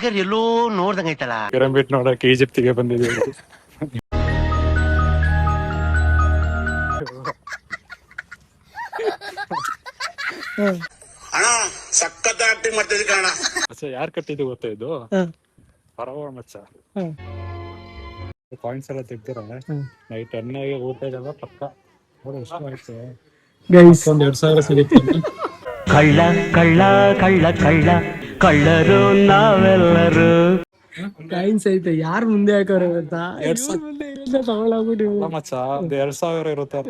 Figure ಎಲ್ಲೋ ನೋಡ್ದಂಗೈತಲ್ಲ. Pyramid ನೋಡಕ್ಕೆ ಈಜಿಪ್ತಿಗೆ ಬಂದಿದ್ದೀವಿ. ಅಣ್ಣ ಸಖತ್ ಆಕ್ಟಿಂಗ್ ಮಾಡ್ತಿದ್ದೆ ಕಣ. ಮಚ್ಚ ಯಾರು ಕಟ್ಟಿದ್ದು ಗೊತ್ತಾ ಇದು? ಪರವ ಮಚ್ಚ. ಪಾಯಿಂಟ್ಸ್ ಎಲ್ಲ ತೆಗ್ದಿರ ನೈಟ್ 10 ಊಟ ಇದೆಲ್ಲ ಪಕ್ಕ. ಎಷ್ಟು ಆಯ್ತು ಒಂದ್ 2,000 ಸಿಗುತ್ತೆ. ಕಳ್ಳ ಕಳ್ಳ ಕಳ್ಳ ಕಳ್ಳ ಕಳ್ಳರು ನಾವೆಲ್ಲರೂ. ಕಾಯಿನ್ಸ್ ಐತೆ ಯಾರು ಮುಂದೆ ಹಾಕೋರು ಗೊತ್ತಾ? ಮಚ್ಚ ಒಂದ್ 2,000 ಇರುತ್ತೆ ಅಂತ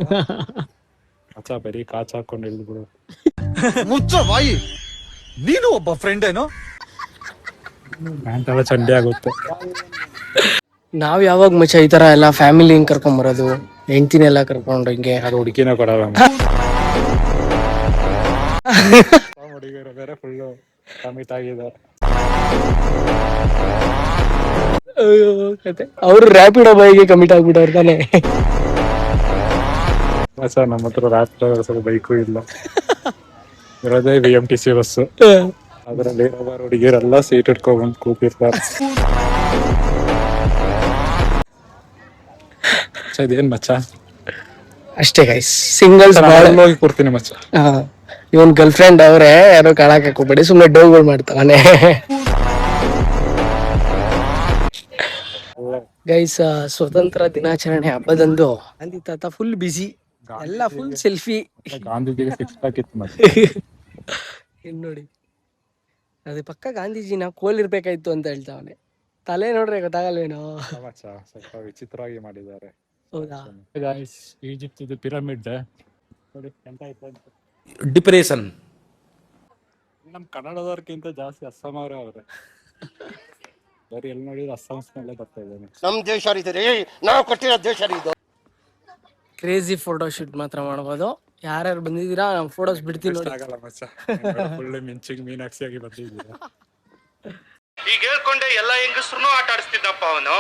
ಮಚ್ಚ. ಬರೀ ಕಾಚ್ ಹಾಕೊಂಡು ಇಳಿದ್ಬಿಡು. ಮುಚ್ಚ ಬಾಯಿ, ನೀನು ಒಬ್ಬ ಫ್ರೆಂಡ್ ಏನೋ. ಪ್ಯಾಂಟ್ ಎಲ್ಲ ಚಂಡಿ ಆಗುತ್ತೆ. ನಾವ್ ಯಾವಾಗ ಮಚ್ಚ ಈ ತರ ಎಲ್ಲ ಫ್ಯಾಮಿಲಿ ಹಿಂಗ್ ಕರ್ಕೊಂಡ್ ಬರೋದು, ಹೆಂಡತಿನೆಲ್ಲ ಕರ್ಕೊಂಡು ಹಿಂಗೆ? ಅದು ಹುಡುಕಿನ ಕೊಡಲ್ಲ. ಹುಡುಗಿಯರು ಬೇರೆ ಫುಲ್ಲು ಕಮಿಟ್ ಆಗಿದ್ದಾರೆ. ಅವ್ರು ರ್ಯಾಪಿಡೋ ಬೈಗೆ ಕಮಿಟ್ ಆಗ್ಬಿಟ್ಟವ್ರು ತಾನೆ. ಸರ್ ನಮ್ಮ ಹತ್ರ ರಾತ್ರಿ ಬೈಕು ಇಲ್ಲ, ಇರೋದೇ BMTC ಬಸ್ಸು. ಅದರಲ್ಲಿ ಹುಡುಗಿಯರೆಲ್ಲ ಸೀಟ್ ಇಟ್ಕೊಂಡ್ಬಂದು ಕೂತಿರ್ತಾರೆ. ಇದೇನ್ ಮಚ್ಚ ಅಷ್ಟೇ ಗೈಸ್, ಸಿಂಗಲ್ಸ್ ಹೋಗಿ ಕೊಡ್ತೀನಿ ಮಚ್ಚ. ಇವನ್ ಗರ್ಲ್ ಫ್ರೆಂಡ್ ಅವ್ರೆ, ಯಾರು ಕಾಳಕ್ ಹಾಕೋಬೇಡಿ, ಸುಮ್ನೆ ಡೋಗಳು ಮಾಡ್ತಾನೆ. ಗೈಸ್, ಸ್ವತಂತ್ರ ದಿನಾಚರಣೆ ಹಬ್ಬದಂದು ಗಾಂಧಿ ತಾತ ಫುಲ್ ಬಿಸಿ, ಎಲ್ಲ ಫುಲ್ ಸೆಲ್ಫಿ. ಗಾಂಧೀಜಿಗೆ 6 ಪ್ಯಾಕ್ ಇತ್ತು ಮತ್ತೆ. ಇನ್ ನೋಡಿ, ಅದೇ ಪಕ್ಕ ಗಾಂಧೀಜಿನ ಕೋಲಿರ್ಬೇಕಾಯ್ತು ಅಂತ ಹೇಳ್ತಾವನೆ. ತಲೆ ನೋಡ್ರೆ ಗೊತ್ತಾಗಲ್ವೇನೋ. ಮಚ್ಚ ಸ್ವಲ್ಪ ವಿಚಿತ್ರವಾಗಿ ಮಾಡಿದ್ದಾರೆ. ಹೌದಾ? ಈಜಿಪ್ಟ್ ಇದು ಪಿರಮಿಡ್ ನೋಡಿ ಎಂತ ಆಯ್ತು ಅಂತ. ಡಿಪ್ರೆಷನ್. ನಮ್ ಕನ್ನಡದವ್ರಕ್ಕಿಂತ ಜಾಸ್ತಿ ಅಸ್ಸಾಂ ಅವರೇ ಅವ್ರೆ. ಬರೀ ಎಲ್ಲಿ ನೋಡಿದ್ರು ಅಸ್ಸಾಂ ಸ್ಮೆಲ್ಲೇ ಬರ್ತಾ ಇದ್ದಾನೆ. ನಮ್ ದೇಶ ರೀ, ನಾವು ಕಟ್ಟಿರೋ ದೇಶ ಇದು. ಕ್ರೇಜಿ ಫೋಟೋ ಶೂಟ್ ಮಾತ್ರ ಮಾಡ್ಬೋದು. ಯಾರ್ಯಾರು ಬಂದಿದ್ದೀರಾ, ನಾವು ಫೋಟೋಸ್ ಬಿಡ್ತೀವಿ ನೋಡಿ. ಆಗಲ್ಲ ಮಚ್ಚ, ಫುಲ್ ಮಿಂಚಿಗೆ ಮೀನಾಕ್ಷಿಯಾಗಿ ಬಂದಿದ್ದೀರಾ. ಈಗ ಹೇಳ್ಕೊಂಡೆ ಎಲ್ಲ ಹೆಂಗಸ್ರು ಆಟ ಆಡಿಸ್ತಿದ್ದಪ್ಪ ಅವನು.